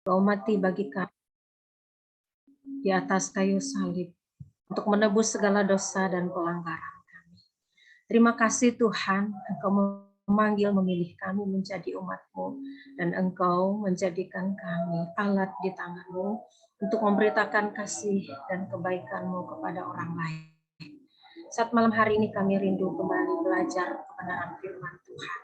Engkau mati bagi kami di atas kayu salib untuk menebus segala dosa dan pelanggaran kami. Terima kasih Tuhan, Engkau memanggil memilih kami menjadi umat-Mu, dan Engkau menjadikan kami alat di tangan-Mu untuk memberitakan kasih dan kebaikan-Mu kepada orang lain. Saat malam hari ini kami rindu kembali belajar kebenaran firman Tuhan.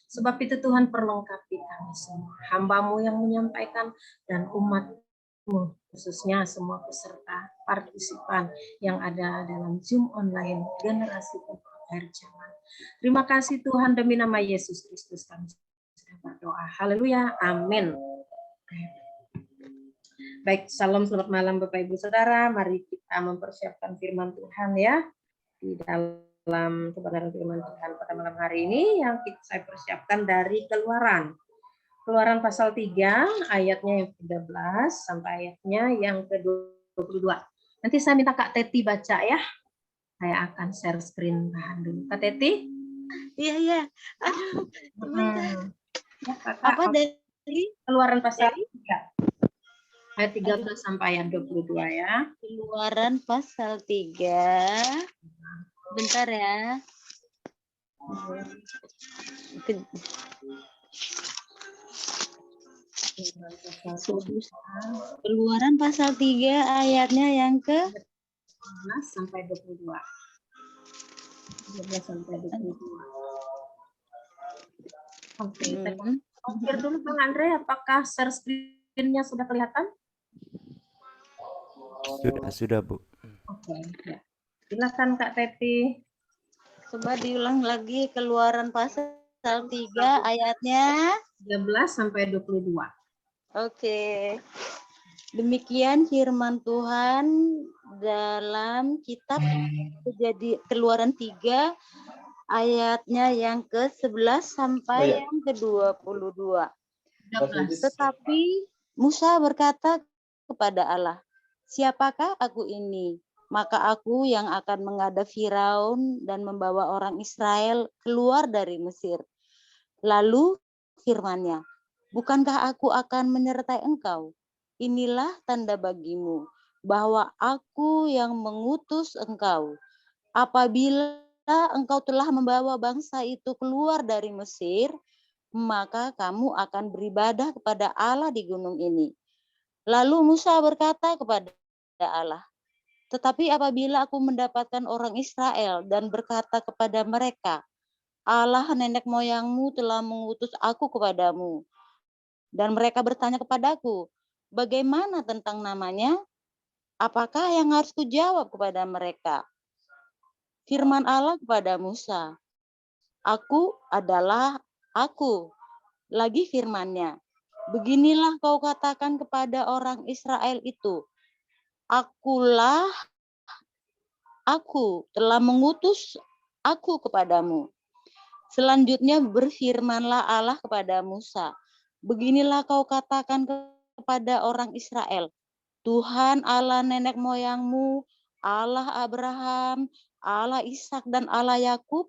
Sebab itu Tuhan perlengkapi kami semua, hamba-Mu yang menyampaikan dan umat-Mu, khususnya semua peserta partisipan yang ada dalam Zoom online generasi akhir zaman. Terima kasih Tuhan, demi nama Yesus Kristus kami sudah berdoa. Haleluya, amin. Baik, salam selamat malam Bapak Ibu Saudara. Mari kita mempersiapkan firman Tuhan ya. Di dalam kebenaran firman Tuhan pada malam hari ini yang saya persiapkan dari Keluaran pasal 3 ayatnya yang ke-13 sampai ayatnya yang ke-22. Nanti saya minta Kak Teti baca ya. Saya akan share screen tahan dulu. Kak Teti? Iya. Aduh, sebentar. Ya, Kakak, apa dari Keluaran pasal 3 ayat 13 sampai ayat 22 ya. Keluaran pasal 3. Bentar ya. Keluaran pasal 3 ayatnya yang ke 13 sampai 22. 13 sampai 22. Oke, kita kompir dulu Bang Andre, apakah share screen-nya sudah kelihatan? Sudah Bu. Oke, ya. Silakan Kak Teti. Coba diulang lagi Keluaran pasal 3 ayatnya 13 sampai 22. Oke. Demikian firman Tuhan dalam kitab Keluaran 3 ayatnya yang ke-11 sampai yang ke-22. Tetapi Musa berkata kepada Allah, "Siapakah aku ini? Maka aku yang akan menghadap Firaun dan membawa orang Israel keluar dari Mesir." Lalu firman-Nya, "Bukankah aku akan menyertai engkau? Inilah tanda bagimu bahwa aku yang mengutus engkau. Apabila engkau telah membawa bangsa itu keluar dari Mesir, maka kamu akan beribadah kepada Allah di gunung ini." Lalu Musa berkata kepada Allah, "Tetapi apabila aku mendapatkan orang Israel dan berkata kepada mereka, Allah nenek moyangmu telah mengutus aku kepadamu, dan mereka bertanya kepadaku, bagaimana tentang namanya? Apakah yang harus kujawab kepada mereka?" Firman Allah kepada Musa, "Aku adalah aku." Lagi firman-Nya, "Beginilah kau katakan kepada orang Israel itu, Akulah aku telah mengutus aku kepadamu." Selanjutnya berfirmanlah Allah kepada Musa, "Beginilah kau katakan kepada orang Israel, Tuhan Allah nenek moyangmu, Allah Abraham, Allah Ishak dan Allah Yakub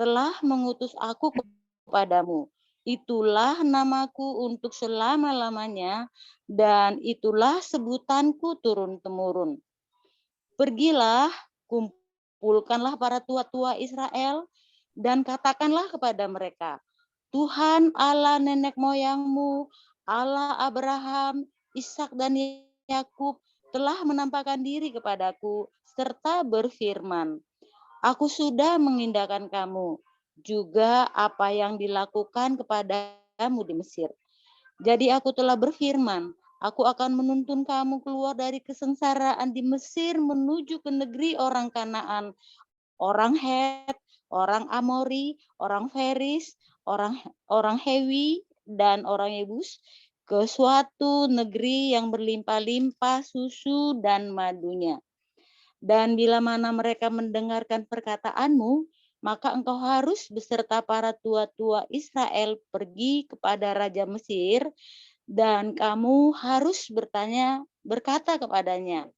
telah mengutus aku kepadamu. Itulah namaku untuk selama-lamanya, dan itulah sebutanku turun-temurun. Pergilah, kumpulkanlah para tua-tua Israel, dan katakanlah kepada mereka, Tuhan Allah nenek moyangmu, Allah Abraham, Ishak dan Yakub telah menampakkan diri kepadaku serta berfirman, aku sudah mengindahkan kamu juga apa yang dilakukan kepadamu di Mesir. Jadi aku telah berfirman, aku akan menuntun kamu keluar dari kesengsaraan di Mesir menuju ke negeri orang Kanaan, orang Het, orang Amori, orang Feris, orang Hewi, dan orang Yebus, ke suatu negeri yang berlimpah-limpah susu dan madunya. Dan bila mana mereka mendengarkan perkataanmu, maka engkau harus beserta para tua-tua Israel pergi kepada Raja Mesir, dan kamu harus berkata kepadanya,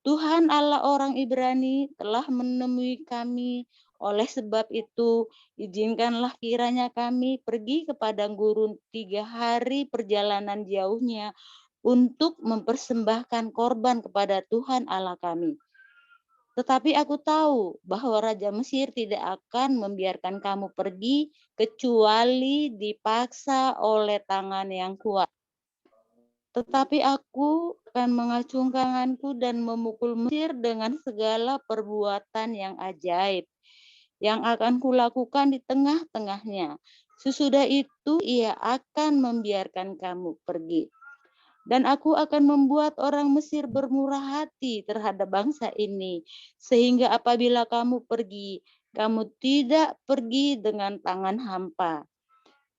Tuhan Allah orang Ibrani telah menemui kami, oleh sebab itu izinkanlah kiranya kami pergi ke padang gurun 3 hari perjalanan jauhnya untuk mempersembahkan korban kepada Tuhan Allah kami. Tetapi aku tahu bahwa Raja Mesir tidak akan membiarkan kamu pergi kecuali dipaksa oleh tangan yang kuat. Tetapi aku akan mengacungkan tanganku dan memukul Mesir dengan segala perbuatan yang ajaib yang akan kulakukan di tengah-tengahnya. Sesudah itu ia akan membiarkan kamu pergi. Dan aku akan membuat orang Mesir bermurah hati terhadap bangsa ini, sehingga apabila kamu pergi, kamu tidak pergi dengan tangan hampa.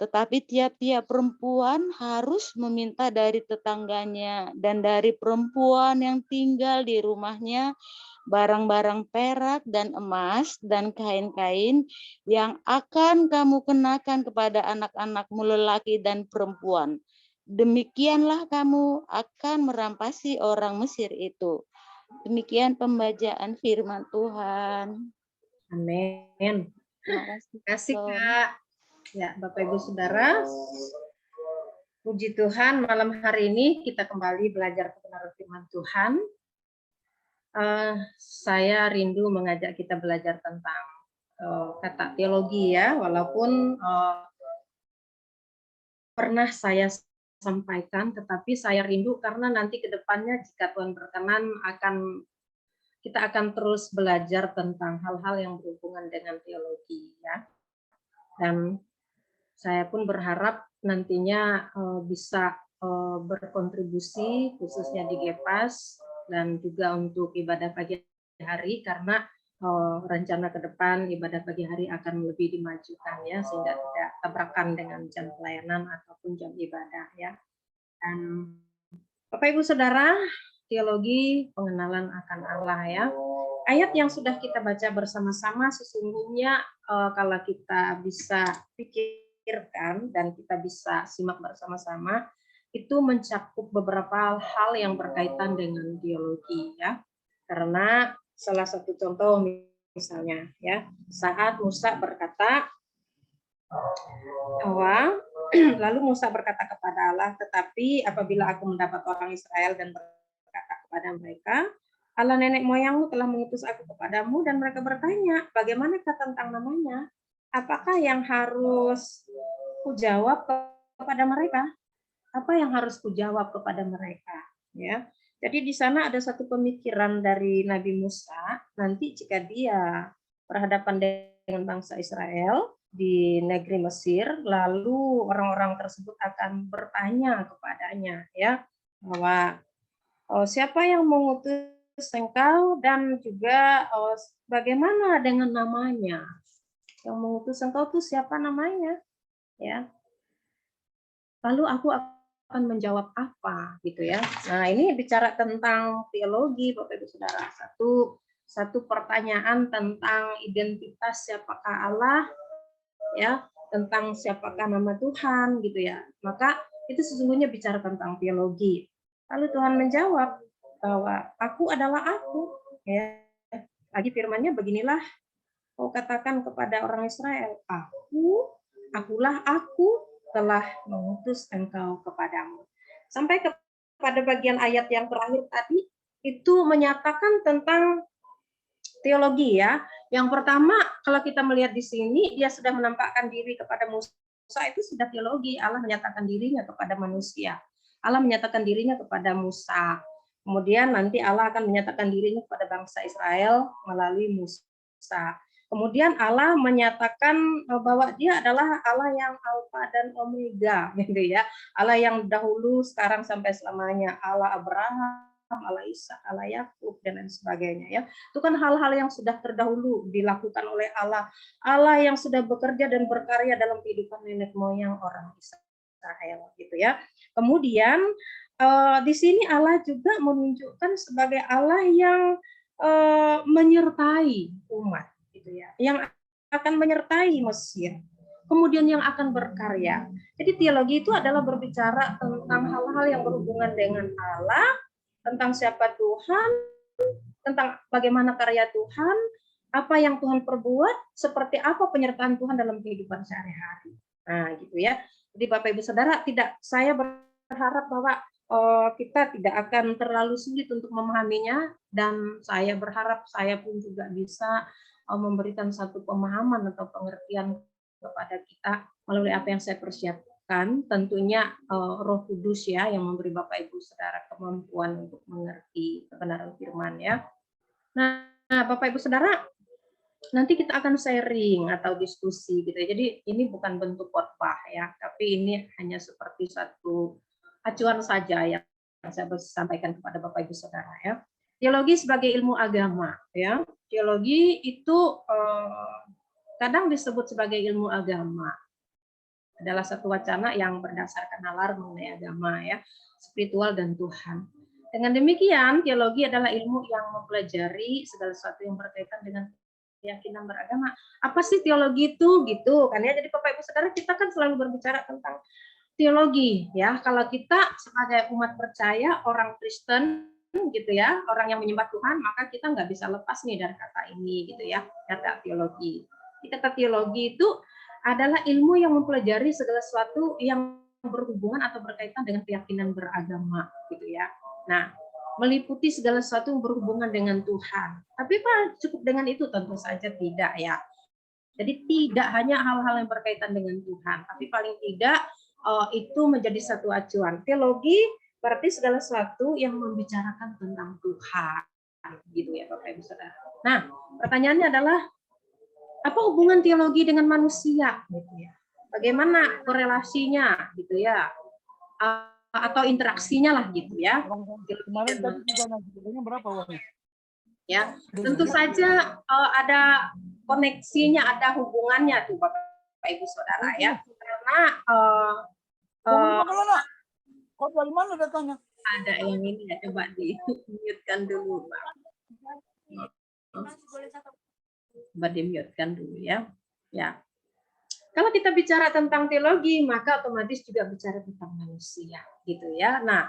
Tetapi tiap-tiap perempuan harus meminta dari tetangganya dan dari perempuan yang tinggal di rumahnya barang-barang perak dan emas dan kain-kain yang akan kamu kenakan kepada anak-anakmu lelaki dan perempuan. Demikianlah kamu akan merampasi orang Mesir itu. Demikian pembacaan firman Tuhan. Amin. Terima kasih. Terima kasih, Kak. Ya, Bapak Ibu Saudara, puji Tuhan, malam hari ini kita kembali belajar kebenaran firman Tuhan. Saya rindu mengajak kita belajar tentang kata teologi ya, walaupun pernah saya sampaikan, tetapi saya rindu karena nanti ke depannya jika Tuhan berkenan kita akan terus belajar tentang hal-hal yang berhubungan dengan teologi ya. Dan saya pun berharap nantinya bisa berkontribusi khususnya di GEPAS dan juga untuk ibadah pagi hari karena rencana ke depan ibadah pagi hari akan lebih dimajukan ya sehingga tidak tabrakan dengan jam pelayanan ataupun jam ibadah ya. Dan Bapak Ibu Saudara, teologi pengenalan akan Allah ya. Ayat yang sudah kita baca bersama-sama sesungguhnya kalau kita bisa pikirkan dan kita bisa simak bersama-sama itu mencakup beberapa hal yang berkaitan dengan teologi ya. Karena salah satu contoh misalnya ya, saat Musa berkata bahwa lalu Musa berkata kepada Allah, tetapi apabila aku mendapat orang Israel dan berkata kepada mereka, Allah nenek moyangmu telah mengutus aku kepadamu, dan mereka bertanya, bagaimanakah tentang namanya? Apakah yang harus kujawab kepada mereka? Apa yang harus kujawab kepada mereka? Ya, jadi di sana ada satu pemikiran dari Nabi Musa, nanti jika dia berhadapan dengan bangsa Israel di negeri Mesir, lalu orang-orang tersebut akan bertanya kepadanya, ya, bahwa siapa yang mengutus engkau dan juga bagaimana dengan namanya? Yang mengutus engkau itu siapa namanya? Ya. Lalu aku akan menjawab apa gitu ya. Nah, ini bicara tentang teologi Bapak Ibu Saudara. Satu pertanyaan tentang identitas siapakah Allah ya, tentang siapakah nama Tuhan gitu ya. Maka itu sesungguhnya bicara tentang teologi. Lalu Tuhan menjawab bahwa aku adalah aku ya. Lagi firman-Nya beginilah, kau katakan kepada orang Israel, akulah aku telah mengutus engkau kepadamu. Sampai kepada bagian ayat yang terakhir tadi, itu menyatakan tentang teologi ya. Yang pertama, kalau kita melihat di sini, dia sudah menampakkan diri kepada Musa, itu sudah teologi. Allah menyatakan dirinya kepada manusia. Allah menyatakan dirinya kepada Musa. Kemudian nanti Allah akan menyatakan dirinya kepada bangsa Israel melalui Musa. Kemudian Allah menyatakan bahwa dia adalah Allah yang Alfa dan Omega, gitu ya. Allah yang dahulu, sekarang sampai selamanya. Allah Abraham, Allah Ishak, Allah Yakub dan lain sebagainya ya. Itu kan hal-hal yang sudah terdahulu dilakukan oleh Allah. Allah yang sudah bekerja dan berkarya dalam kehidupan nenek moyang orang Israel gitu ya. Kemudian di sini Allah juga menunjukkan sebagai Allah yang menyertai umat gitu ya, yang akan menyertai Mesir, kemudian yang akan berkarya. Jadi teologi itu adalah berbicara tentang hal-hal yang berhubungan dengan Allah, tentang siapa Tuhan, tentang bagaimana karya Tuhan, apa yang Tuhan perbuat, seperti apa penyertaan Tuhan dalam kehidupan sehari-hari. Nah, gitu ya. Jadi Bapak Ibu Saudara, saya berharap bahwa kita tidak akan terlalu sulit untuk memahaminya, dan saya berharap saya pun juga bisa memberikan satu pemahaman atau pengertian kepada kita melalui apa yang saya persiapkan. Tentunya Roh Kudus ya yang memberi Bapak Ibu Saudara kemampuan untuk mengerti kebenaran firman ya. Nah, Bapak Ibu Saudara, nanti kita akan sharing atau diskusi gitu ya. Jadi ini bukan bentuk khotbah ya, tapi ini hanya seperti satu acuan saja yang saya sampaikan kepada Bapak Ibu Saudara ya. Teologi sebagai ilmu agama ya. Teologi itu kadang disebut sebagai ilmu agama. Adalah satu wacana yang berdasarkan nalar mengenai agama ya, spiritual dan Tuhan. Dengan demikian, teologi adalah ilmu yang mempelajari segala sesuatu yang berkaitan dengan keyakinan beragama. Apa sih teologi itu gitu kan ya. Jadi Bapak Ibu Saudara, kita kan selalu berbicara tentang teologi ya. Kalau kita sebagai umat percaya, orang Kristen gitu ya, orang yang menyembah Tuhan, maka kita nggak bisa lepas nih dari kata ini gitu ya, kata teologi. Kata teologi itu adalah ilmu yang mempelajari segala sesuatu yang berhubungan atau berkaitan dengan keyakinan beragama gitu ya. Nah, meliputi segala sesuatu yang berhubungan dengan Tuhan. Tapi Pak, cukup dengan itu? Tentu saja tidak ya. Jadi tidak hanya hal-hal yang berkaitan dengan Tuhan, tapi paling tidak itu menjadi satu acuan. Teologi berarti segala sesuatu yang membicarakan tentang Tuhan, gitu ya Bapak Ibu Saudara. Nah, pertanyaannya adalah apa hubungan teologi dengan manusia, gitu ya? Bagaimana korelasinya, gitu ya? Atau interaksinya lah, gitu ya? Kemarin tadi juga berapa uangnya? Ya, tentu saja ada koneksinya, ada hubungannya tuh Bapak Ibu Saudara ya. Karena kok dari mana datanya? Ada yang ini ya, coba di-mute-kan dulu, Pak. Coba di-mute-kan dulu ya. Ya. Kalau kita bicara tentang teologi, maka otomatis juga bicara tentang manusia, gitu ya. Nah,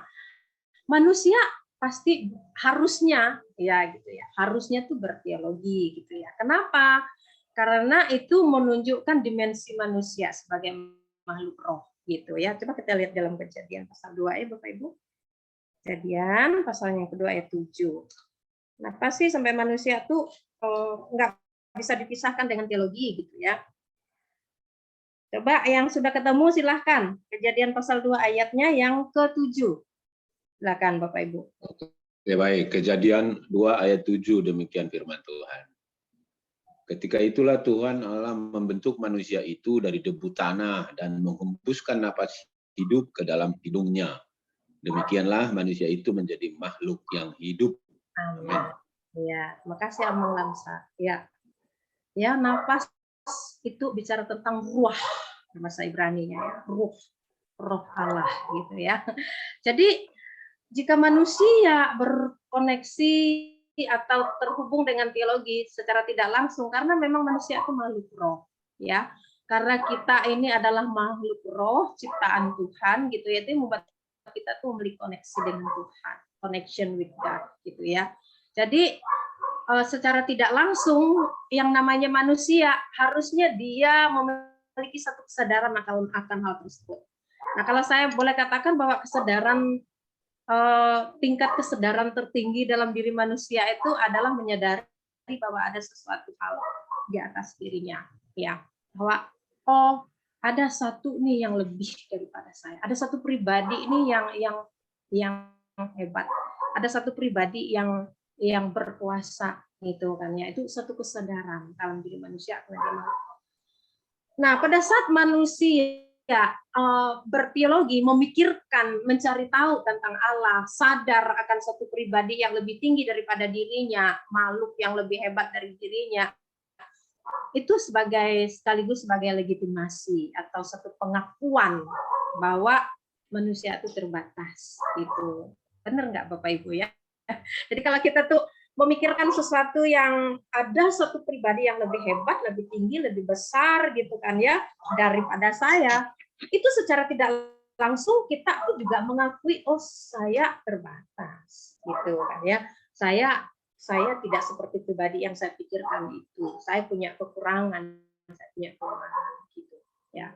manusia pasti harusnya ya gitu ya, harusnya tuh berteologi gitu ya. Kenapa? Karena itu menunjukkan dimensi manusia sebagai makhluk roh gitu ya. Coba kita lihat dalam Kejadian pasal 2 ya Bapak Ibu. Kejadian pasal yang kedua ayat 7. Kenapa sih sampai manusia tuh nggak bisa dipisahkan dengan teologi gitu ya. Coba yang sudah ketemu silahkan. Kejadian pasal 2 ayatnya yang ke-7. Silakan Bapak Ibu. Ya baik, Kejadian 2 ayat 7 demikian firman Tuhan. Ketika itulah Tuhan Allah membentuk manusia itu dari debu tanah dan menghembuskan napas hidup ke dalam hidungnya. Demikianlah manusia itu menjadi makhluk yang hidup. Amin. Ya, terima kasih Amang Lamsa. Ya. Ya, napas itu bicara tentang ruah bahasa Ibrani-nya ya, roh Allah gitu ya. Jadi jika manusia berkoneksi atau terhubung dengan teologi secara tidak langsung, karena memang manusia itu makhluk roh, ya. Karena kita ini adalah makhluk roh, ciptaan Tuhan, gitu ya. Itu membuat kita tuh memiliki koneksi dengan Tuhan, connection with God, gitu ya. Jadi secara tidak langsung, yang namanya manusia harusnya dia memiliki satu kesadaran akan hal tersebut. Nah, kalau saya boleh katakan bahwa kesadaran tingkat kesadaran tertinggi dalam diri manusia itu adalah menyadari bahwa ada sesuatu hal di atas dirinya, ya, bahwa ada satu nih yang lebih daripada saya, ada satu pribadi ini yang hebat, ada satu pribadi yang berkuasa gitu kan ya, itu satu kesadaran dalam diri manusia. Nah, pada saat manusia berteologi, memikirkan, mencari tahu tentang Allah, sadar akan satu pribadi yang lebih tinggi daripada dirinya, makhluk yang lebih hebat dari dirinya, itu sekaligus sebagai legitimasi atau satu pengakuan bahwa manusia itu terbatas. Gitu. Benar nggak Bapak Ibu ya? Jadi kalau kita tuh memikirkan sesuatu yang ada satu pribadi yang lebih hebat, lebih tinggi, lebih besar gitu kan ya daripada saya, itu secara tidak langsung kita tuh juga mengakui saya terbatas gitu kan ya. Saya tidak seperti pribadi yang saya pikirkan itu. Saya punya kekurangan, saya punya kelemahan gitu. Ya,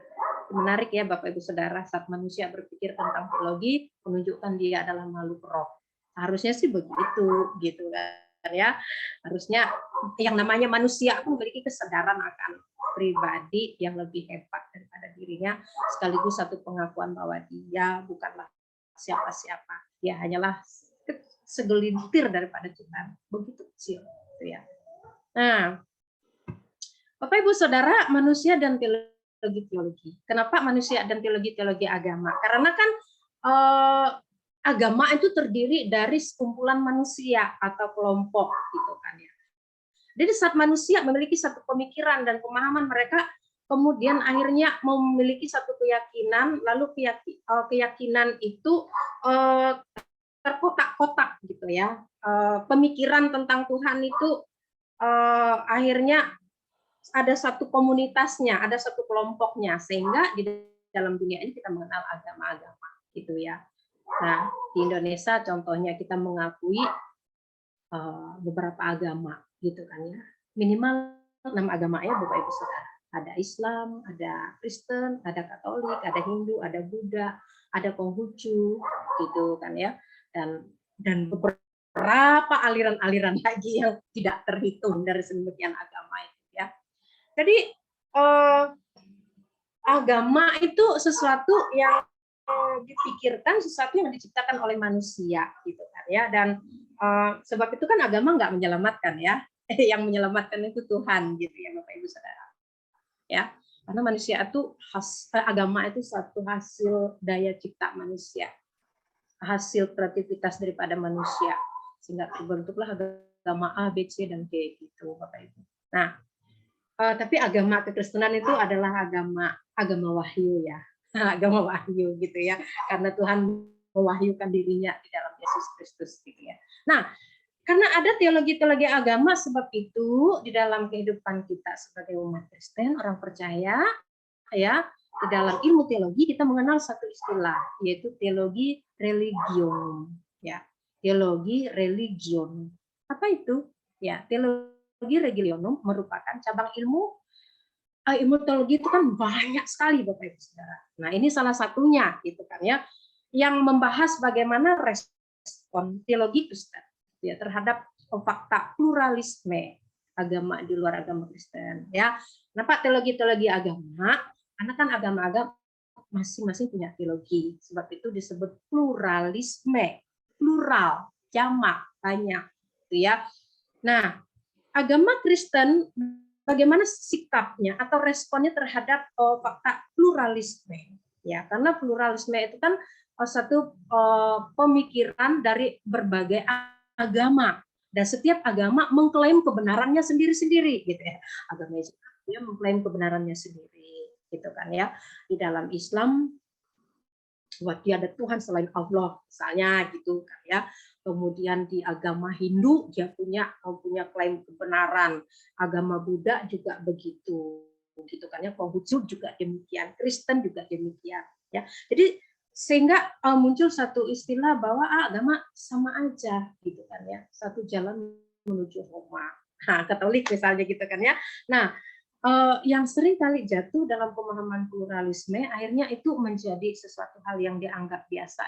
menarik ya Bapak Ibu Saudara, saat manusia berpikir tentang teologi, menunjukkan dia adalah makhluk roh. Harusnya sih begitu, gitu kan ya. Harusnya yang namanya manusia pun memiliki kesadaran akan pribadi yang lebih hebat daripada dirinya, sekaligus satu pengakuan bahwa dia bukanlah siapa-siapa. Dia hanyalah segelintir daripada Tuhan. Begitu kecil, gitu ya. Nah, Bapak Ibu Saudara, manusia dan teologi. Kenapa manusia dan teologi agama? Karena kan agama itu terdiri dari sekumpulan manusia atau kelompok, gitu kan ya. Jadi saat manusia memiliki satu pemikiran dan pemahaman, mereka kemudian akhirnya memiliki satu keyakinan, lalu keyakinan itu terkotak-kotak gitu ya. Pemikiran tentang Tuhan itu akhirnya ada satu komunitasnya, ada satu kelompoknya, sehingga di dalam dunia ini kita mengenal agama-agama gitu ya. Nah, di Indonesia contohnya kita mengakui beberapa agama gitu kan ya. Minimal 6 agama ya Bapak Ibu Saudara. Ada Islam, ada Kristen, ada Katolik, ada Hindu, ada Buddha, ada Konghucu gitu kan ya. Dan beberapa aliran-aliran lagi yang tidak terhitung dari sedemikian agama itu ya. Jadi agama itu sesuatu yang dipikirkan, sesuatu yang diciptakan oleh manusia gitu kan ya. Dan sebab itu kan agama nggak menyelamatkan ya. Yang menyelamatkan itu Tuhan gitu ya Bapak Ibu Saudara. Ya, karena manusia itu agama itu satu hasil daya cipta manusia, hasil kreativitas daripada manusia, sehingga terbentuklah agama A, B, C dan D gitu Bapak Ibu. Nah, tapi agama kekristenan itu adalah agama wahyu ya, agama wahyu gitu ya, karena Tuhan mewahyukan dirinya di dalam Yesus Kristus gitu ya. Nah, karena ada teologi-teologi agama, sebab itu di dalam kehidupan kita sebagai umat Kristen, orang percaya, ya, di dalam ilmu teologi kita mengenal satu istilah, yaitu teologi religion, ya, teologi religion. Apa itu? Ya, teologi religionum merupakan cabang ilmu teologi itu kan banyak sekali Bapak Ibu Saudara. Nah, ini salah satunya gitu kan ya, yang membahas bagaimana respon teologi Kristen ya terhadap fakta pluralisme agama di luar agama Kristen ya. Kenapa teologi agama? Karena kan agama-agama masing-masing punya teologi. Sebab itu disebut pluralisme, plural, jamak, banyak gitu ya. Nah, agama Kristen bagaimana sikapnya atau responnya terhadap fakta pluralisme ya, karena pluralisme itu kan satu pemikiran dari berbagai agama, dan setiap agama mengklaim kebenarannya sendiri-sendiri gitu ya. Agama Islam dia mengklaim kebenarannya sendiri gitu kan ya. Di dalam Islam bahwa tiada Tuhan selain Allah misalnya gitu kan ya. Kemudian di agama Hindu dia punya klaim kebenaran, agama Buddha juga begitu gitu kan ya, Konghucu juga demikian, Kristen juga demikian ya. Jadi sehingga muncul satu istilah bahwa agama sama aja gitu kan ya, satu jalan menuju Roma. Nah, Katolik misalnya gitu kan ya. Nah, yang sering kali jatuh dalam pemahaman pluralisme akhirnya itu menjadi sesuatu hal yang dianggap biasa.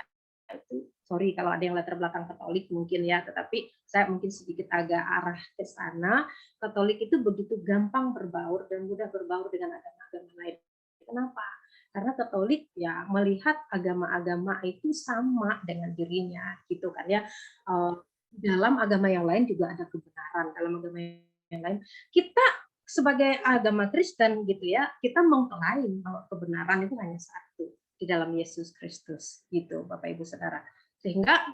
Itu sorry kalau ada yang latar belakang Katolik mungkin ya, tetapi saya mungkin sedikit agak arah ke sana. Katolik itu begitu gampang berbaur dan mudah berbaur dengan agama-agama lain. Kenapa? Karena Katolik ya melihat agama-agama itu sama dengan dirinya gitu kan ya. Dalam agama yang lain juga ada kebenaran, dalam agama yang lain kita sebagai agama Kristen gitu ya, kita mengklaim bahwa kebenaran itu hanya satu di dalam Yesus Kristus gitu Bapak Ibu Saudara. Sehingga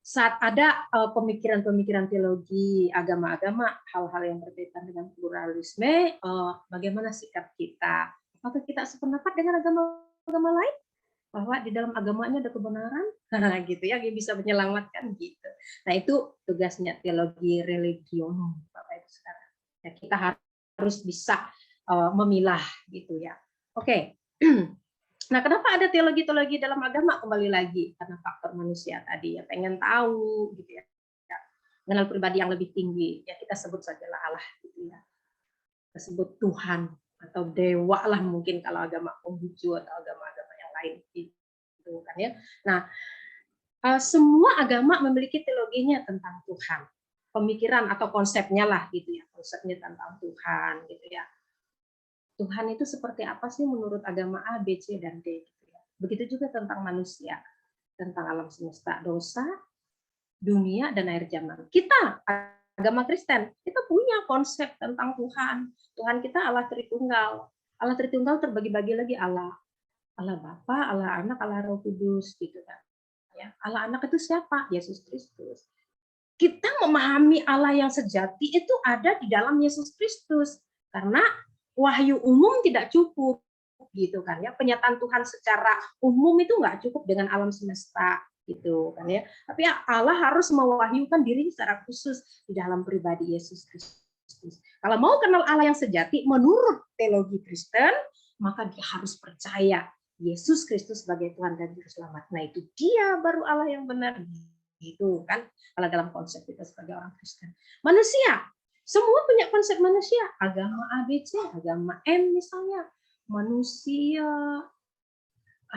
saat ada pemikiran-pemikiran teologi agama-agama, hal-hal yang berkaitan dengan pluralisme, bagaimana sikap kita? Apakah kita sependapat dengan agama-agama lain bahwa di dalam agamanya ada kebenaran? Nah, gitu ya, dia bisa menyelamatkan gitu. Nah, itu tugasnya teologi religionum Bapak Ibu Saudara. Ya, kita harus bisa memilah gitu ya. Oke. Nah, kenapa ada teologi-teologi dalam agama? Kembali lagi karena faktor manusia tadi ya, pengen tahu gitu ya. Mengenal pribadi yang lebih tinggi, ya kita sebut sajalah Allah gitu ya. Kita sebut Tuhan atau dewa lah mungkin kalau agama Konghucu atau agama-agama yang lain gitu kan ya. Nah, semua agama memiliki teologinya tentang Tuhan, pemikiran atau konsepnya lah gitu ya, konsepnya tentang Tuhan gitu ya. Tuhan itu seperti apa sih menurut agama A, B, C, dan D gitu ya. Begitu juga tentang manusia, tentang alam semesta, dosa, dunia, dan akhir zaman. Kita agama Kristen, kita punya konsep tentang Tuhan. Tuhan kita Allah Tritunggal. Allah Tritunggal terbagi-bagi lagi Allah Bapa, Allah Anak, Allah Roh Kudus gitu kan. Ya, Allah Anak itu siapa? Yesus Kristus. Kita memahami Allah yang sejati itu ada di dalam Yesus Kristus. Karena wahyu umum tidak cukup gitu kan ya. Penyataan Tuhan secara umum itu nggak cukup dengan alam semesta gitu kan ya. Tapi Allah harus mewahyukan diri secara khusus di dalam pribadi Yesus Kristus. Kalau mau kenal Allah yang sejati menurut teologi Kristen, maka dia harus percaya Yesus Kristus sebagai Tuhan dan Juru Selamat. Nah, itu dia baru Allah yang benar. Gitu kan, kalau dalam konsep kita sebagai orang Kristen. Manusia, semua punya konsep manusia. Agama ABC, agama M misalnya. Manusia.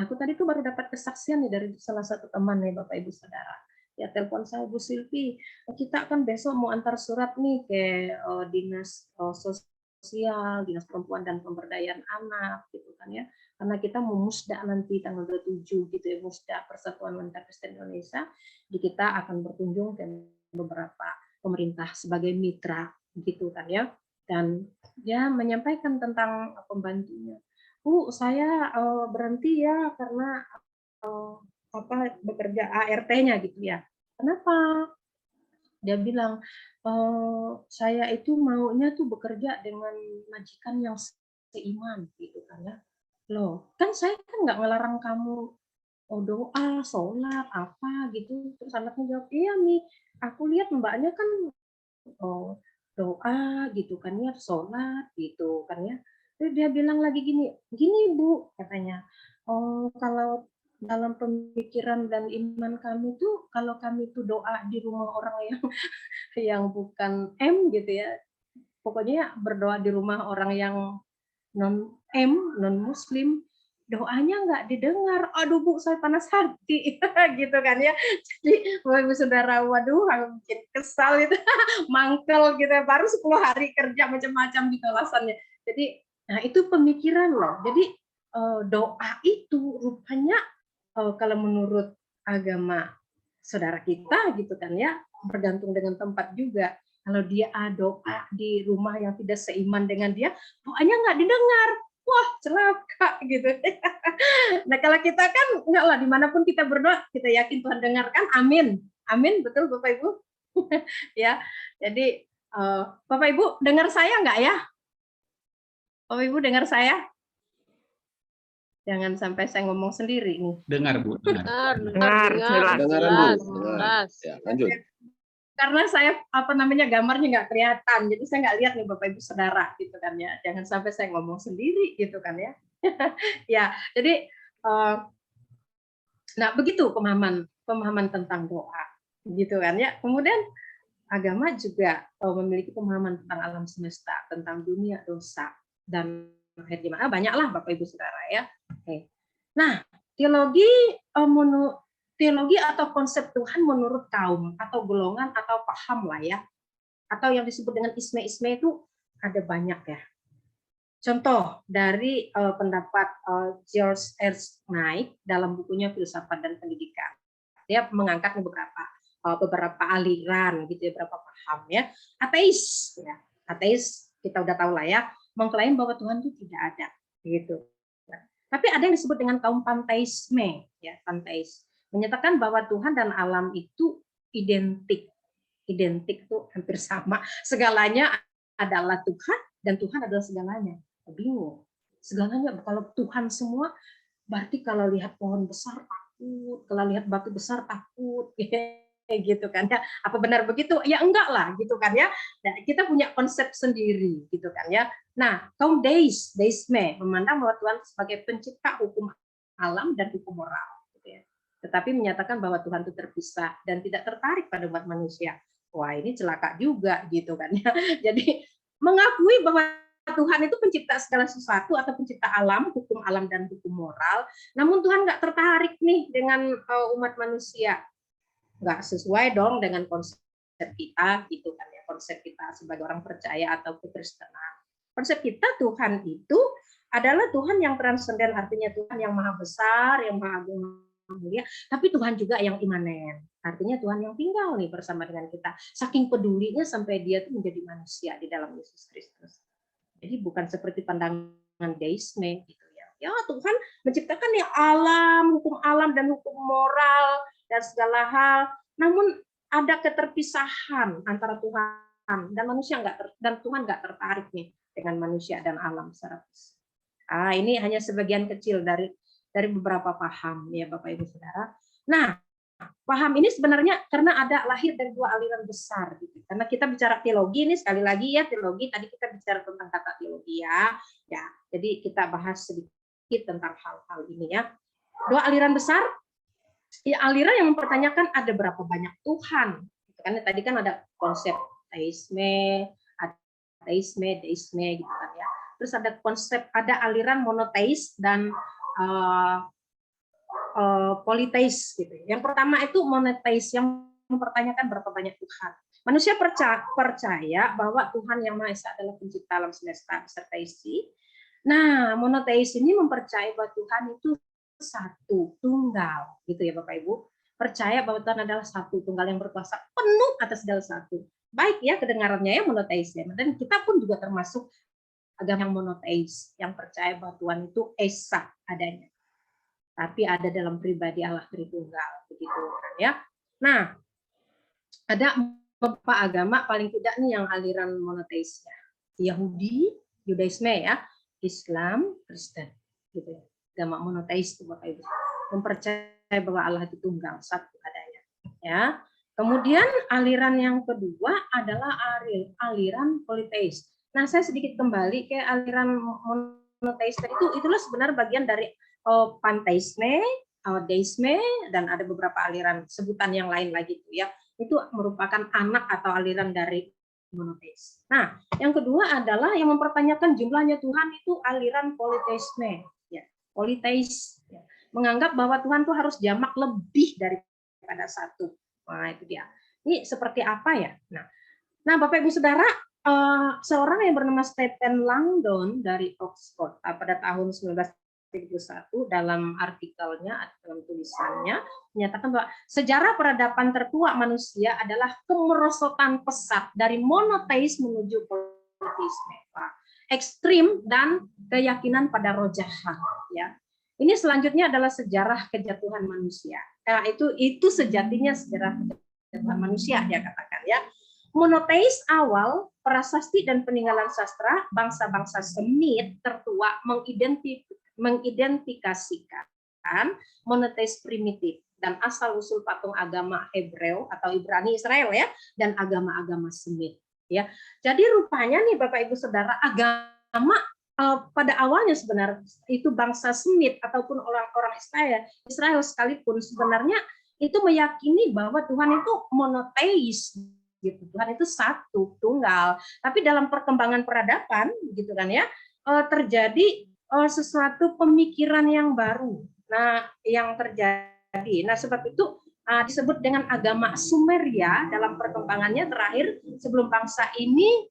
Aku tadi tuh baru dapat kesaksian nih dari salah satu teman nih Bapak Ibu Saudara. Ya telepon saya Bu Silvi, kita kan besok mau antar surat nih ke dinas sosial, dinas perempuan dan pemberdayaan anak gitu kan ya. Karena kita mau musda nanti tanggal 27 gitu ya, musda Persatuan Wanita Kristen Indonesia. Di kita akan berkunjung ke beberapa pemerintah sebagai mitra gitu kan ya. Dan ya menyampaikan tentang pembantunya. Bu, saya berhenti ya karena bekerja ART-nya gitu ya. Kenapa? Dia bilang saya itu maunya tuh bekerja dengan majikan yang seiman gitu kan ya. Loh, kan saya kan nggak ngelarang kamu doa, sholat, apa gitu. Terus anaknya jawab, iya nih, aku lihat mbaknya kan doa gitu kan ya, sholat gitu kan ya. Terus dia bilang lagi gini Bu, katanya, kalau dalam pemikiran dan iman kami tuh, kalau kami tuh doa di rumah orang yang bukan M gitu ya, pokoknya berdoa di rumah orang yang non M, non Muslim, doanya nggak didengar. Aduh Bu, saya panas hati, gitu kan ya. Jadi Ibu Saudara, waduh, bikin kesal itu, mangkel gitu. Baru 10 hari kerja macam-macam gitu alasannya. Jadi, nah itu pemikiran loh. Jadi doa itu rupanya kalau menurut agama saudara kita gitu kan ya, bergantung dengan tempat juga. Kalau dia doa di rumah yang tidak seiman dengan dia, doanya nggak didengar. Wah, celaka gitu. Nah, kalau kita kan enggak lah, dimanapun kita berdoa, kita yakin Tuhan dengarkan. Amin. Amin, betul Bapak Ibu. Ya, jadi Bapak Ibu dengar saya nggak ya? Bapak Ibu dengar saya? Jangan sampai saya ngomong sendiri nih. Dengar Bu, dengar. Dengar, jelas. Dengaran Bu, dengar. Ya, lanjut. Karena saya gambarnya nggak kelihatan, jadi saya nggak lihat nih Bapak Ibu Saudara gitu kan ya. Jangan sampai saya ngomong sendiri gitu kan ya. Ya, jadi nah begitu pemahaman tentang doa gitu kan ya. Kemudian agama juga memiliki pemahaman tentang alam semesta, tentang dunia, dosa dan akhir zaman. Banyaklah Bapak Ibu Saudara ya. Oke. Nah, teologi atau konsep Tuhan menurut kaum atau golongan atau paham lah ya, atau yang disebut dengan isme itu ada banyak ya. Contoh dari pendapat George Ernst Knight dalam bukunya Filsafat dan Pendidikan. Dia mengangkat beberapa aliran gitu ya, beberapa paham ya. Ateis ya. Ateis kita udah tahu lah ya, mengklaim bahwa Tuhan itu tidak ada gitu. Tapi ada yang disebut dengan kaum panteisme ya, panteis. Menyatakan bahwa Tuhan dan alam itu identik itu hampir sama. Segalanya adalah Tuhan dan Tuhan adalah segalanya. Bingung. Segalanya kalau Tuhan semua, berarti kalau lihat pohon besar takut, kalau lihat batu besar takut, gitu kan ya. Apa benar begitu? Ya enggak lah, gitu kan ya. Dan kita punya konsep sendiri, gitu kan ya. Nah, kaum deisme memandang bahwa Tuhan sebagai pencipta hukum alam dan hukum moral. Tetapi menyatakan bahwa Tuhan itu terpisah dan tidak tertarik pada umat manusia. Wah, ini celaka juga gitu kan ya. Jadi mengakui bahwa Tuhan itu pencipta segala sesuatu atau pencipta alam, hukum alam dan hukum moral. Namun Tuhan nggak tertarik nih dengan umat manusia. Nggak sesuai dong dengan konsep kita, gitu kan ya, konsep kita sebagai orang percaya atau kekristenan. Konsep kita Tuhan itu adalah Tuhan yang transenden, artinya Tuhan yang maha besar, yang maha agung, mulia, tapi Tuhan juga yang imanen. Artinya Tuhan yang tinggal nih bersama dengan kita. Saking pedulinya sampai dia tuh menjadi manusia di dalam Yesus Kristus. Jadi bukan seperti pandangan deisme gitu ya. Ya Tuhan menciptakan ya alam, hukum alam dan hukum moral dan segala hal. Namun ada keterpisahan antara Tuhan dan manusia dan Tuhan nggak tertarik nih dengan manusia dan alam secara fisik. Ini hanya sebagian kecil dari beberapa paham ya Bapak Ibu Saudara. Nah, paham ini sebenarnya karena ada lahir dari dua aliran besar gitu. Karena kita bicara teologi ini sekali lagi ya, teologi tadi kita bicara tentang kata teologi ya. Ya, jadi kita bahas sedikit tentang hal-hal ini ya. Dua aliran besar, ya aliran yang mempertanyakan ada berapa banyak Tuhan. Karena tadi kan ada konsep teisme, ateisme, deisme gitu kan ya. Terus ada konsep, ada aliran monoteis dan politeis gitu. Yang pertama itu monoteis yang mempertanyakan berapa banyak Tuhan. Manusia percaya bahwa Tuhan yang Maha Esa adalah pencipta alam semesta beserta isi. Nah, monoteis ini mempercayai bahwa Tuhan itu satu, tunggal, gitu ya Bapak Ibu. Percaya bahwa Tuhan adalah satu, tunggal yang berkuasa penuh atas segala sesuatu. Baik ya kedengarannya ya monoteis ya. Dan kita pun juga termasuk agama yang monoteis, yang percaya bahwa Tuhan itu esa adanya, tapi ada dalam pribadi Allah Tritunggal, begitu ya. Nah, ada beberapa agama paling tidak nih yang aliran monoteisnya, Yahudi, Yudaisme ya, Islam, Kristen, gitu ya. Agama monoteis itu Bapak Ibu, mempercayai bahwa Allah itu tunggal, satu adanya, ya. Kemudian aliran yang kedua adalah aliran politeis. Nah, saya sedikit kembali ke aliran monoteis itulah sebenarnya bagian dari panteisme, deisme, dan ada beberapa aliran sebutan yang lain lagi tuh ya. Itu merupakan anak atau aliran dari monoteis. Nah, yang kedua adalah yang mempertanyakan jumlahnya Tuhan itu aliran politeisme, ya, politeis, ya. Menganggap bahwa Tuhan tuh harus jamak lebih daripada satu. Nah, itu dia. Ini seperti apa ya? Nah, Bapak Ibu Saudara, seorang yang bernama Stephen Langdon dari Oxford pada tahun 1931 dalam artikelnya, dalam tulisannya, menyatakan bahwa sejarah peradaban tertua manusia adalah kemerosotan pesat dari monoteis menuju politeisme, ekstrim dan keyakinan pada roh jahat. Ya, ini selanjutnya adalah sejarah kejatuhan manusia. Itu sejatinya sejarah kejatuhan manusia, dia katakan ya. Monoteis awal, prasasti dan peninggalan sastra bangsa-bangsa Semit tertua mengidentifikasikan monoteis primitif dan asal-usul patung agama Hebreu atau Ibrani Israel ya, dan agama-agama Semit ya. Jadi rupanya nih Bapak Ibu Saudara, agama pada awalnya sebenarnya itu bangsa Semit ataupun orang-orang Israel sekalipun sebenarnya itu meyakini bahwa Tuhan itu monoteis. Gitu. Tuhan itu satu, tunggal. Tapi dalam perkembangan peradaban, gitu kan ya, terjadi sesuatu pemikiran yang baru. Nah, yang terjadi. Nah, sebab itu disebut dengan agama Sumeria dalam perkembangannya terakhir sebelum bangsa ini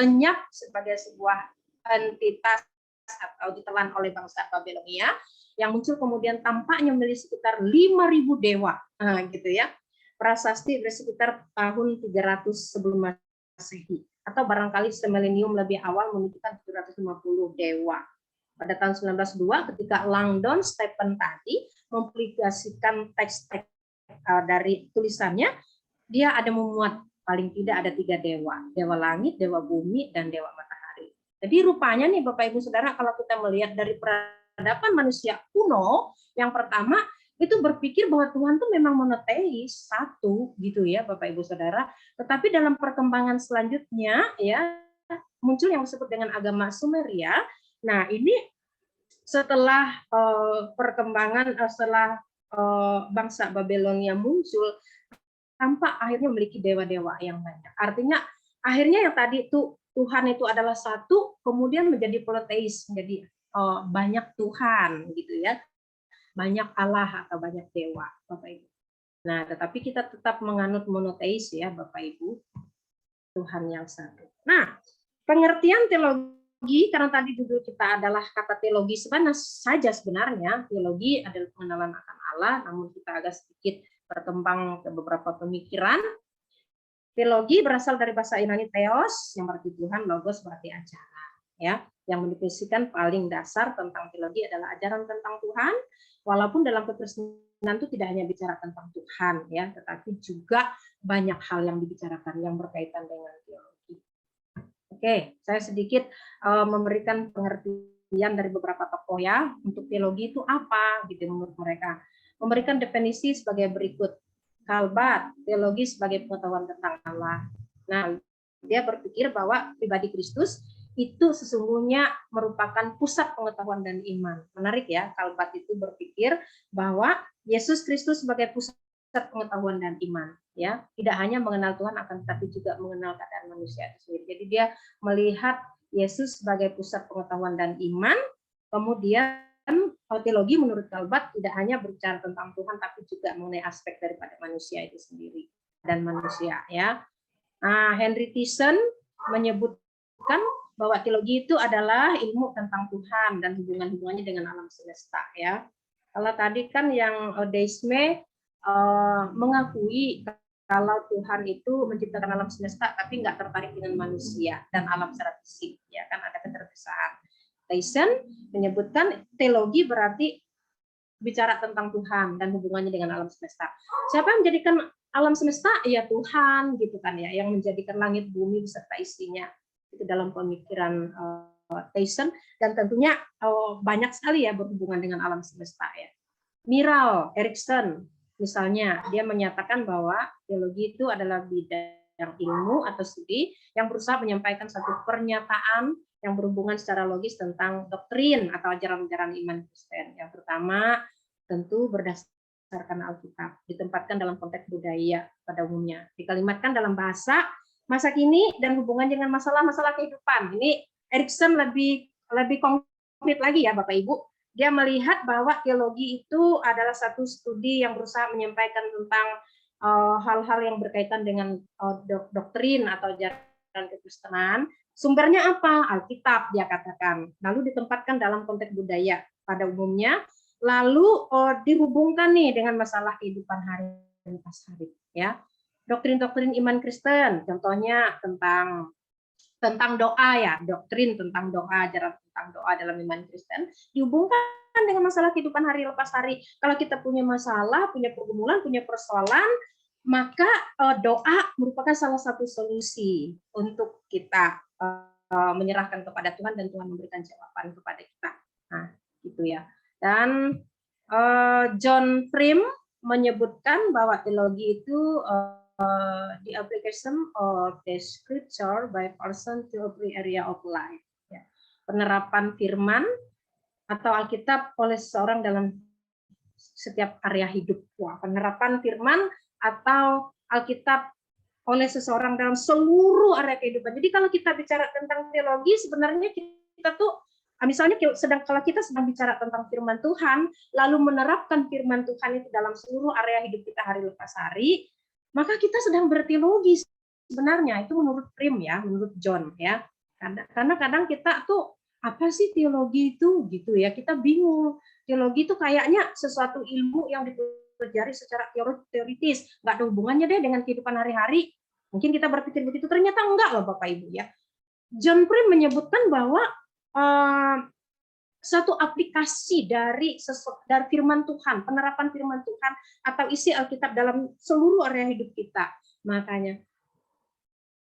lenyap sebagai sebuah entitas atau ditelan oleh bangsa Babilonia yang muncul kemudian tampaknya memiliki sekitar 5.000 dewa, gitu ya. Prasasti bersekitar tahun 300 sebelum Masehi atau barangkali semilenium lebih awal menunjukkan 750 dewa. Pada tahun 1902 ketika Langdon Stephen tadi mempublikasikan teks-teks dari tulisannya, dia ada memuat paling tidak ada 3 dewa, dewa langit, dewa bumi, dan dewa matahari. Jadi rupanya nih Bapak Ibu Saudara, kalau kita melihat dari peradaban manusia kuno, yang pertama itu berpikir bahwa Tuhan itu memang monoteis, satu gitu ya Bapak Ibu Saudara. Tetapi dalam perkembangan selanjutnya ya muncul yang disebut dengan agama Sumeria. Nah, ini setelah perkembangan setelah bangsa Babilonia muncul, tampak akhirnya memiliki dewa-dewa yang banyak. Artinya akhirnya yang tadi itu Tuhan itu adalah satu, kemudian menjadi politeis, menjadi banyak Tuhan gitu ya, banyak Allah atau banyak dewa, Bapak Ibu. Nah, tetapi kita tetap menganut monoteis ya, Bapak Ibu, Tuhan yang satu. Nah, pengertian teologi, karena tadi dulu kita adalah kata teologi sebenarnya teologi adalah pengenalan akan Allah, namun kita agak sedikit berkembang ke beberapa pemikiran. Teologi berasal dari bahasa Yunani theos, yang berarti Tuhan, logos berarti ajaran. Ya, yang mendefinisikan paling dasar tentang teologi adalah ajaran tentang Tuhan, walaupun dalam kekristenan itu tidak hanya bicara tentang Tuhan, ya, tetapi juga banyak hal yang dibicarakan yang berkaitan dengan teologi. Oke, saya sedikit memberikan pengertian dari beberapa tokoh ya untuk teologi itu apa, gitu menurut mereka. Memberikan definisi sebagai berikut. Kalbat, teologi sebagai pengetahuan tentang Allah. Nah, dia berpikir bahwa pribadi Kristus itu sesungguhnya merupakan pusat pengetahuan dan iman. Menarik ya, Kalbat itu berpikir bahwa Yesus Kristus sebagai pusat pengetahuan dan iman. Ya, tidak hanya mengenal Tuhan, akan tetapi juga mengenal keadaan manusia itu sendiri. Jadi dia melihat Yesus sebagai pusat pengetahuan dan iman, kemudian teologi menurut Kalbat tidak hanya berbicara tentang Tuhan, tapi juga mengenai aspek daripada manusia itu sendiri dan manusia. Ya, Henry Thyssen menyebutkan bahwa teologi itu adalah ilmu tentang Tuhan dan hubungannya dengan alam semesta. Ya, kalau tadi kan yang deisme mengakui kalau Tuhan itu menciptakan alam semesta, tapi nggak tertarik dengan manusia dan alam secara fisik. Ya, kan ada keterpisaan. Thyssen menyebutkan teologi berarti bicara tentang Tuhan dan hubungannya dengan alam semesta. Siapa yang menjadikan alam semesta? Ya Tuhan, gitu kan ya, yang menjadikan langit bumi beserta isinya. Itu dalam pemikiran Thyssen, dan tentunya banyak sekali ya berhubungan dengan alam semesta ya. Miral Erikson misalnya, dia menyatakan bahwa teologi itu adalah bidang ilmu atau studi yang berusaha menyampaikan satu pernyataan yang berhubungan secara logis tentang doktrin atau ajaran-ajaran iman Kristen. Yang pertama tentu berdasarkan Alkitab, ditempatkan dalam konteks budaya pada umumnya, dikalimatkan dalam bahasa masa kini dan hubungan dengan masalah-masalah kehidupan. Ini Erikson lebih konkret lagi ya Bapak Ibu. Dia melihat bahwa teologi itu adalah satu studi yang berusaha menyampaikan tentang hal-hal yang berkaitan dengan doktrin atau ajaran kekristenan. Sumbernya apa? Alkitab, dia katakan. Lalu ditempatkan dalam konteks budaya pada umumnya, lalu dihubungkan nih dengan masalah kehidupan hari lepas hari. Ya, doktrin-doktrin iman Kristen, contohnya tentang doa ya, doktrin tentang doa, ajaran tentang doa dalam iman Kristen, dihubungkan dengan masalah kehidupan hari lepas hari. Kalau kita punya masalah, punya pergumulan, punya persoalan, maka doa merupakan salah satu solusi untuk kita menyerahkan kepada Tuhan dan Tuhan memberikan jawaban kepada kita. Nah, gitu ya. Dan John Frame menyebutkan bahwa teologi itu the application of the scripture by person to every area of life. Ya. Penerapan firman atau Alkitab oleh seseorang dalam setiap area hidup. Wah, penerapan firman atau Alkitab oleh seseorang dalam seluruh area kehidupan. Jadi kalau kita bicara tentang teologi, sebenarnya kita tuh misalnya kalau kita sedang bicara tentang firman Tuhan, lalu menerapkan firman Tuhan itu dalam seluruh area hidup kita hari lepas hari, maka kita sedang berteologi sebenarnya. Itu menurut Prim ya, menurut John ya. Karena kadang kita tuh apa sih teologi itu gitu ya, kita bingung. Teologi itu kayaknya sesuatu ilmu yang dipelajari secara teoritis, nggak ada hubungannya deh dengan kehidupan hari-hari. Mungkin kita berpikir begitu, ternyata enggak loh Bapak Ibu ya. John Prim menyebutkan bahwa satu aplikasi dari firman Tuhan, penerapan firman Tuhan atau isi Alkitab dalam seluruh area hidup kita. Makanya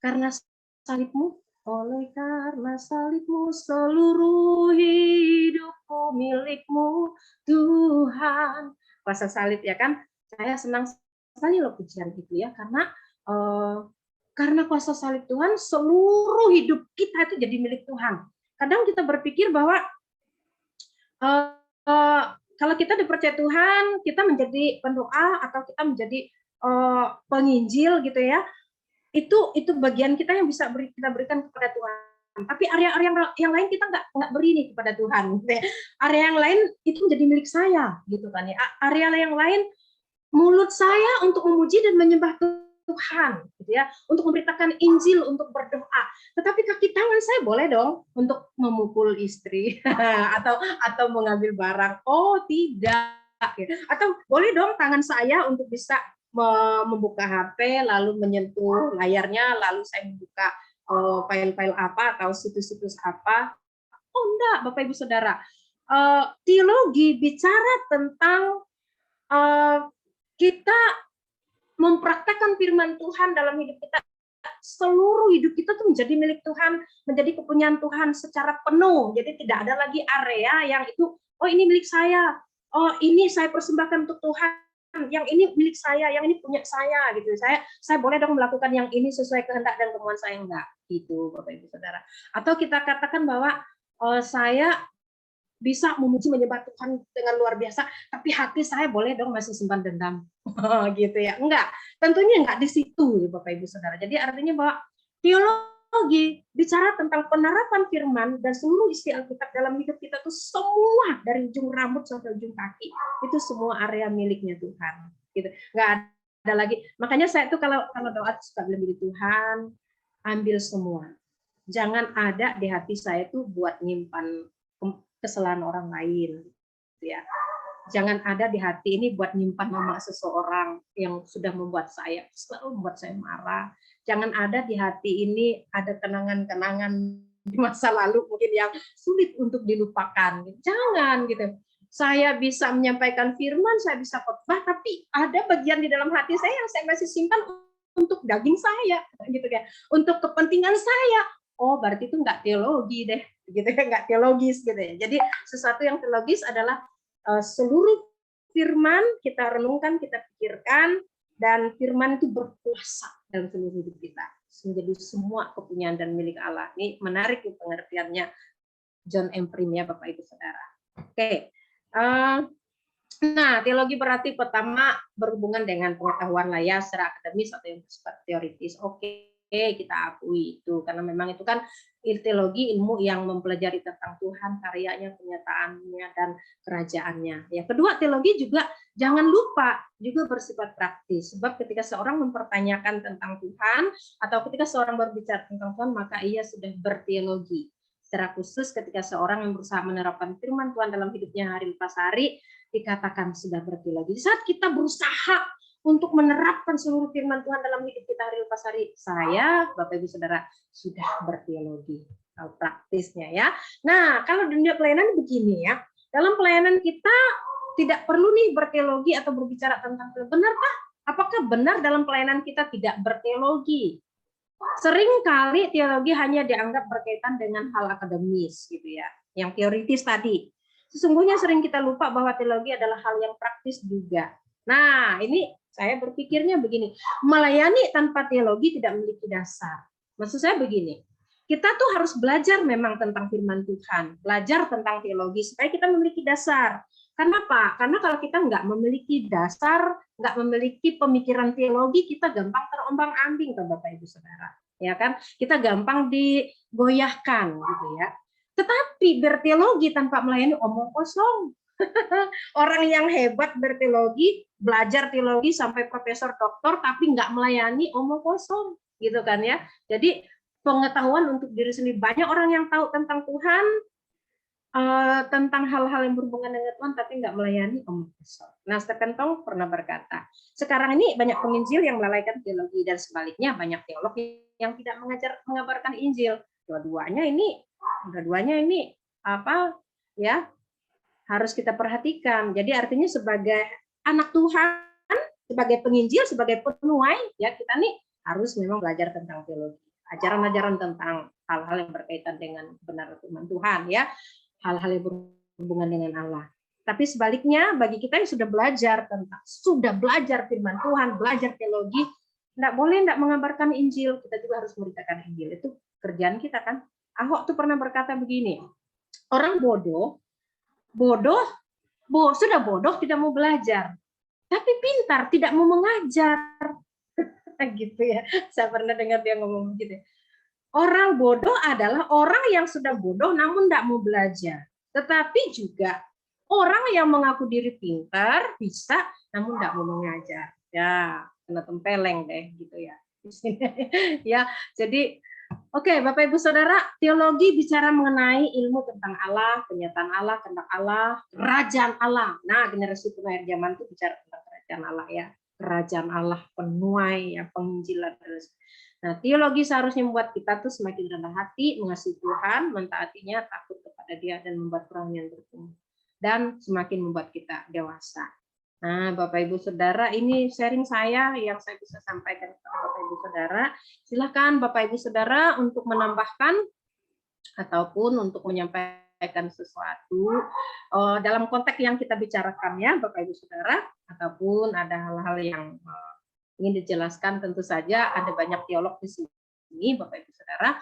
karena salibmu, oleh karena salibmu seluruh hidupku milikmu Tuhan. Kuasa salib ya kan, saya senang sekali loh pujian itu ya, karena kuasa salib Tuhan seluruh hidup kita itu jadi milik Tuhan. Kadang kita berpikir bahwa kalau kita dipercaya Tuhan, kita menjadi pendoa atau kita menjadi penginjil gitu ya, itu bagian kita yang bisa kita berikan kepada Tuhan. Tapi area-area yang lain kita nggak beri nih kepada Tuhan. Area yang lain itu menjadi milik saya, gitu kan ya. Area yang lain, mulut saya untuk memuji dan menyembah Tuhan, gitu ya, untuk memberitakan Injil, untuk berdoa. Tetapi kaki tangan saya boleh dong untuk memukul istri atau mengambil barang. Oh tidak. Atau boleh dong tangan saya untuk bisa membuka HP, lalu menyentuh layarnya, lalu saya membuka file-file apa atau situs-situs apa. Oh enggak, Bapak Ibu Saudara. Teologi bicara tentang kita mempraktekkan firman Tuhan dalam hidup kita. Seluruh hidup kita tuh menjadi milik Tuhan, menjadi kepunyaan Tuhan secara penuh. Jadi tidak ada lagi area yang itu, oh ini milik saya, oh ini saya persembahkan untuk Tuhan, yang ini milik saya, yang ini punya saya, gitu. Saya boleh dong melakukan yang ini sesuai kehendak dan kemauan saya, enggak, gitu, Bapak Ibu Saudara. Atau kita katakan bahwa saya bisa memuji menyembah Tuhan dengan luar biasa, tapi hati saya boleh dong masih simpan dendam, gitu ya? Enggak, tentunya enggak di situ, Bapak Ibu Saudara. Jadi artinya bahwa teologi bicara tentang penerapan firman dan seluruh isi Alkitab dalam hidup kita tuh semua dari ujung rambut sampai ujung kaki itu semua area miliknya Tuhan, gitu. Enggak ada lagi. Makanya saya tuh kalau doa suka bilang gini, Tuhan ambil semua, jangan ada di hati saya tuh buat nyimpan kesalahan orang lain, gitu ya. Jangan ada di hati ini buat nyimpan nama seseorang yang sudah membuat saya selalu membuat saya marah. Jangan ada di hati ini ada kenangan-kenangan di masa lalu mungkin yang sulit untuk dilupakan. Jangan gitu. Saya bisa menyampaikan firman, saya bisa khotbah, tapi ada bagian di dalam hati saya yang saya masih simpan untuk daging saya, gitu ya. Untuk kepentingan saya. Oh, berarti itu nggak teologi deh, gitu ya, nggak teologis gitu ya. Jadi sesuatu yang teologis adalah seluruh firman kita renungkan, kita pikirkan, dan firman itu berkuasa dalam seluruh hidup kita, menjadi semua kepunyaan dan milik Allah. Ini menarik pengertiannya John M. Prim ya, Bapak Ibu Saudara. Oke, nah teologi berarti pertama berhubungan dengan pengetahuan lah ya, secara akademis atau yang bersifat teoritis. Oke, kita akui itu karena memang itu kan teologi, ilmu yang mempelajari tentang Tuhan, karyanya, kenyataannya, dan kerajaannya. Ya, kedua, teologi juga jangan lupa juga bersifat praktis. Sebab ketika seorang mempertanyakan tentang Tuhan atau ketika seorang berbicara tentang Tuhan, maka ia sudah berteologi. Secara khusus ketika seorang yang berusaha menerapkan firman Tuhan dalam hidupnya hari lepas hari, dikatakan sudah berteologi. Saat kita berusaha untuk menerapkan seluruh firman Tuhan dalam hidup kita hari lepas hari, saya, Bapak Ibu Saudara, sudah berteologi. Praktisnya ya. Nah, kalau dunia pelayanan begini ya, dalam pelayanan kita tidak perlu nih berteologi atau berbicara tentang Tuhan. Benarkah? Apakah benar dalam pelayanan kita tidak berteologi? Seringkali teologi hanya dianggap berkaitan dengan hal akademis, gitu ya, yang teoritis tadi. Sesungguhnya sering kita lupa bahwa teologi adalah hal yang praktis juga. Nah, ini saya berpikirnya begini, melayani tanpa teologi tidak memiliki dasar. Maksud saya begini, kita tuh harus belajar memang tentang firman Tuhan, belajar tentang teologi supaya kita memiliki dasar. Kenapa? Karena kalau kita nggak memiliki dasar, nggak memiliki pemikiran teologi, kita gampang terombang-ambing, Bapak Ibu Saudara. Ya kan? Kita gampang digoyahkan, gitu ya. Tetapi berteologi tanpa melayani omong kosong. Orang yang hebat berteologi, belajar teologi sampai profesor doktor, tapi nggak melayani omong kosong, gitu kan ya. Jadi pengetahuan untuk diri sendiri, banyak orang yang tahu tentang Tuhan, tentang hal-hal yang berhubungan dengan Tuhan, tapi nggak melayani omong kosong. Nah, Stephen Tong pernah berkata, sekarang ini banyak penginjil yang melalaikan teologi dan sebaliknya banyak teolog yang tidak mengabarkan Injil. Dua-duanya ini apa ya? Harus kita perhatikan. Jadi artinya sebagai anak Tuhan, sebagai penginjil, sebagai penuai, ya kita nih harus memang belajar tentang teologi, ajaran-ajaran tentang hal-hal yang berkaitan dengan kebenaran firman Tuhan, ya, hal-hal yang berhubungan dengan Allah. Tapi sebaliknya, bagi kita yang sudah belajar firman Tuhan, belajar teologi, tidak mengabarkan Injil, kita juga harus memberitakan Injil. Itu kerjaan kita kan. Ahok tuh pernah berkata begini, orang sudah bodoh tidak mau belajar, tapi pintar tidak mau mengajar. gitu ya. Saya pernah dengar dia ngomong gitu. Orang bodoh adalah orang yang sudah bodoh namun tidak mau belajar. Tetapi juga orang yang mengaku diri pintar, bisa, namun tidak mau mengajar. Ya, kena tempeleng deh gitu ya. Ya, jadi oke, Bapak Ibu Saudara, teologi bicara mengenai ilmu tentang Allah, kenyataan Allah, kehendak Allah, kerajaan Allah. Nah, generasi penuh zaman itu bicara tentang kerajaan Allah ya. Kerajaan Allah, penuai, ya, penginjilan. Nah, teologi seharusnya membuat kita tuh semakin rendah hati, mengasihi Tuhan, mentaatinya, takut kepada Dia, dan membuat perangian bertumbuh. Dan semakin membuat kita dewasa. Nah, Bapak Ibu Saudara, ini sharing saya yang saya bisa sampaikan kepada Bapak Ibu Saudara. Silakan Bapak Ibu Saudara untuk menambahkan ataupun untuk menyampaikan sesuatu dalam konteks yang kita bicarakan ya, Bapak Ibu Saudara, ataupun ada hal-hal yang ingin dijelaskan. Tentu saja ada banyak teolog di sini, Bapak Ibu Saudara,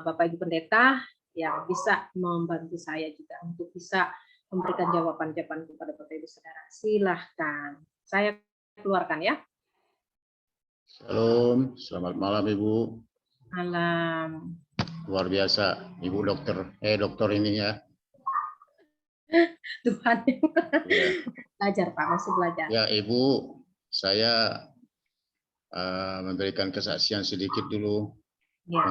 Bapak Ibu Pendeta yang bisa membantu saya juga untuk bisa memberikan jawaban-jawaban kepada Bapak Ibu Saudara. Silahkan, saya keluarkan ya. Shalom, selamat malam Ibu. Malam. Luar biasa, Ibu dokter ini ya. Tuhan. Ya. Belajar Pak, masih belajar. Ya Ibu, saya memberikan kesaksian sedikit dulu. Ya.